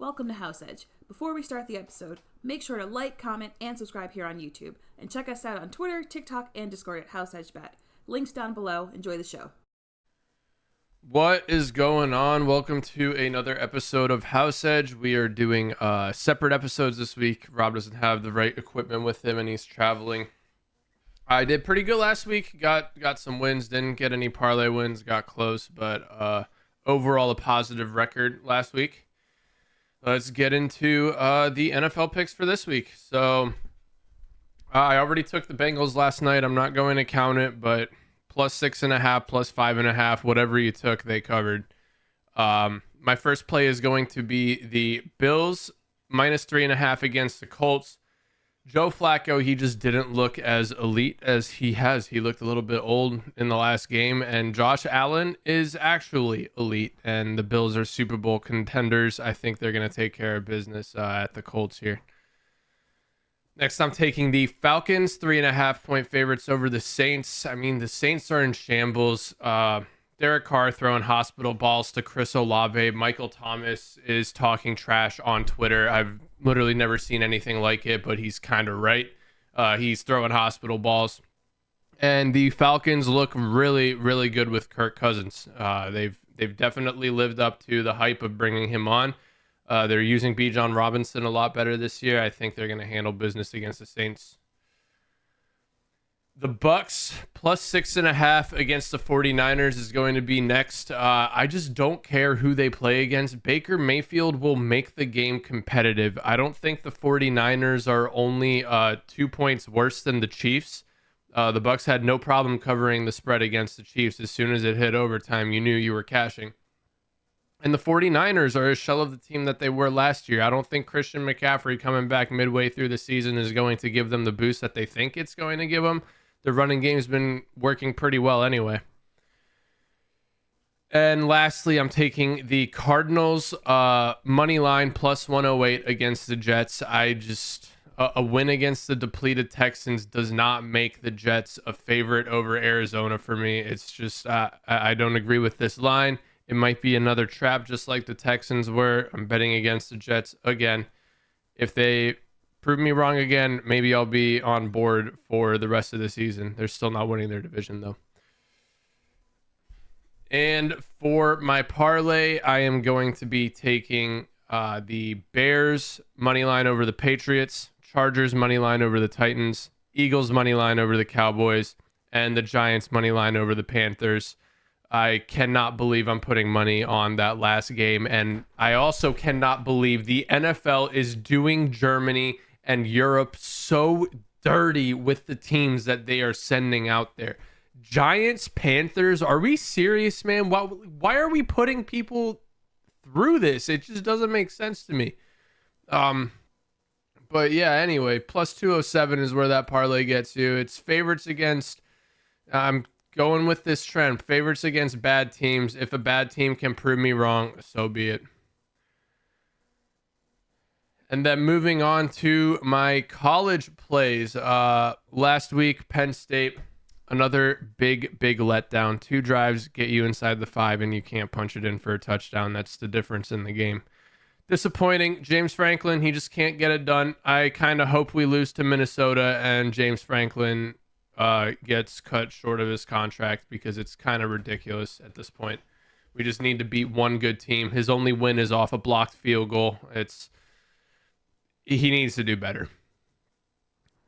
Welcome to House Edge. Before we start the episode, make sure to like, comment, and subscribe here on YouTube. And check us out on Twitter, TikTok, and Discord at House Edge Bet. Links down below. Enjoy the show. What is going on? Welcome to another episode of House Edge. We are doing separate episodes this week. Rob doesn't have the right equipment with him and he's traveling. I did pretty good last week. Got some wins. Didn't get any parlay wins. Got close, but overall a positive record last week. Let's get into the NFL picks for this week. So I already took the Bengals last night. I'm not going to count it, but plus 6.5, plus 5.5, whatever you took, they covered. My first play is going to be the Bills minus 3.5 against the Colts. Joe Flacco, he just didn't look as elite as he has. He looked a little bit old in the last game, and Josh Allen is actually elite, and the Bills are Super Bowl contenders. I think they're going to take care of business at the Colts here. Next, I'm taking the Falcons, 3.5-point favorites over the Saints. I mean, the Saints are in shambles. Derek Carr throwing hospital balls to Chris Olave. Michael Thomas is talking trash on Twitter. I've literally never seen anything like it, but he's kind of right. He's throwing hospital balls. And the Falcons look really, really good with Kirk Cousins. They've definitely lived up to the hype of bringing him on. They're using Bijan Robinson a lot better this year. I think they're going to handle business against the Saints. The Bucks plus 6.5 against the 49ers is going to be next. I just don't care who they play against. Baker Mayfield will make the game competitive. I don't think the 49ers are only 2 points worse than the Chiefs. The Bucks had no problem covering the spread against the Chiefs. As soon as it hit overtime, you knew you were cashing. And the 49ers are a shell of the team that they were last year. I don't think Christian McCaffrey coming back midway through the season is going to give them the boost that they think it's going to give them. The running game's been working pretty well anyway. And lastly, I'm taking the Cardinals money line plus 108 against the Jets. A win against the depleted Texans does not make the Jets a favorite over Arizona for me. It's just I don't agree with this line. It might be another trap just like the Texans were. I'm betting against the Jets again. If they prove me wrong again, maybe I'll be on board for the rest of the season. They're still not winning their division, though. And for my parlay, I am going to be taking the Bears money line over the Patriots, Chargers money line over the Titans, Eagles money line over the Cowboys, and the Giants money line over the Panthers. I cannot believe I'm putting money on that last game. And I also cannot believe the NFL is doing Germany and Europe so dirty with the teams that they are sending out there. Giants, Panthers, are we serious, man? Why are we putting people through this? It just doesn't make sense to me. But yeah, anyway, plus 207 is where that parlay gets you. It's favorites against, I'm going with this trend, favorites against bad teams. If a bad team can prove me wrong, so be it. And then moving on to my college plays. Last week, Penn State, another big letdown. 2 drives get you inside the 5, and you can't punch it in for a touchdown. That's the difference in the game. Disappointing. James Franklin, he just can't get it done. I kind of hope we lose to Minnesota and James Franklin gets cut short of his contract because it's kind of ridiculous at this point. We just need to beat one good team. His only win is off a blocked field goal. He needs to do better.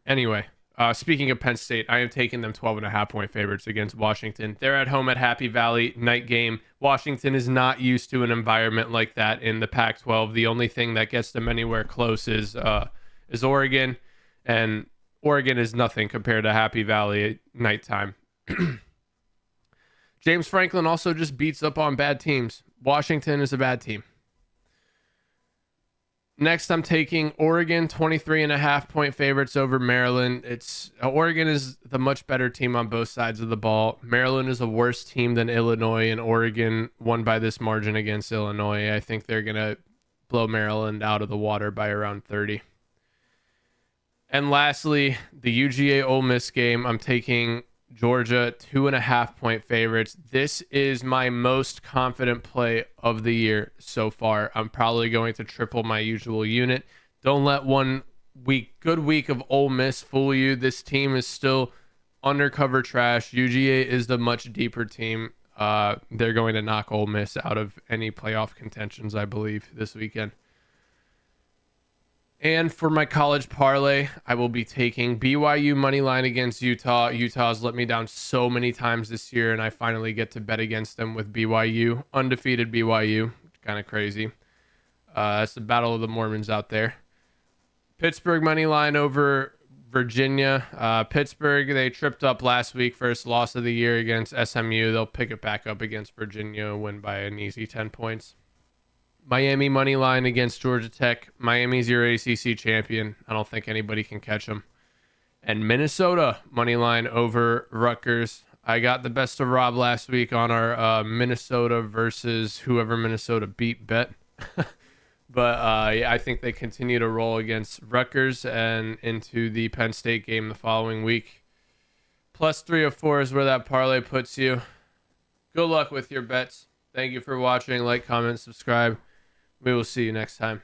Anyway, speaking of Penn State, I am taking them 12.5-point favorites against Washington. They're at home at Happy Valley, night game. Washington is not used to an environment like that in the Pac-12. The only thing that gets them anywhere close is Oregon, and Oregon is nothing compared to Happy Valley at nighttime. James Franklin also just beats up on bad teams. Washington is a bad team. Next, I'm taking Oregon, 23.5-point favorites over Maryland. Oregon is the much better team on both sides of the ball. Maryland is a worse team than Illinois, and Oregon won by this margin against Illinois. I think they're going to blow Maryland out of the water by around 30. And lastly, the UGA Ole Miss game. I'm taking Georgia, 2.5-point favorites. This is my most confident play of the year so far. I'm probably going to triple my usual unit. Don't let good week of Ole Miss fool you. This team is still undercover trash. UGA is the much deeper team. They're going to knock Ole Miss out of any playoff contentions, I believe, this weekend. And for my college parlay, I will be taking BYU money line against Utah. Utah's let me down so many times this year, and I finally get to bet against them with BYU. Undefeated BYU. Kind of crazy. That's the Battle of the Mormons out there. Pittsburgh money line over Virginia. Pittsburgh, they tripped up last week. First loss of the year against SMU. They'll pick it back up against Virginia, win by an easy 10 points. Miami money line against Georgia Tech. Miami's your ACC champion. I don't think anybody can catch them. And Minnesota money line over Rutgers. I got the best of Rob last week on our Minnesota versus whoever Minnesota beat bet. But yeah, I think they continue to roll against Rutgers and into the Penn State game the following week. Plus 304 is where that parlay puts you. Good luck with your bets. Thank you for watching. Like, comment, subscribe. We will see you next time.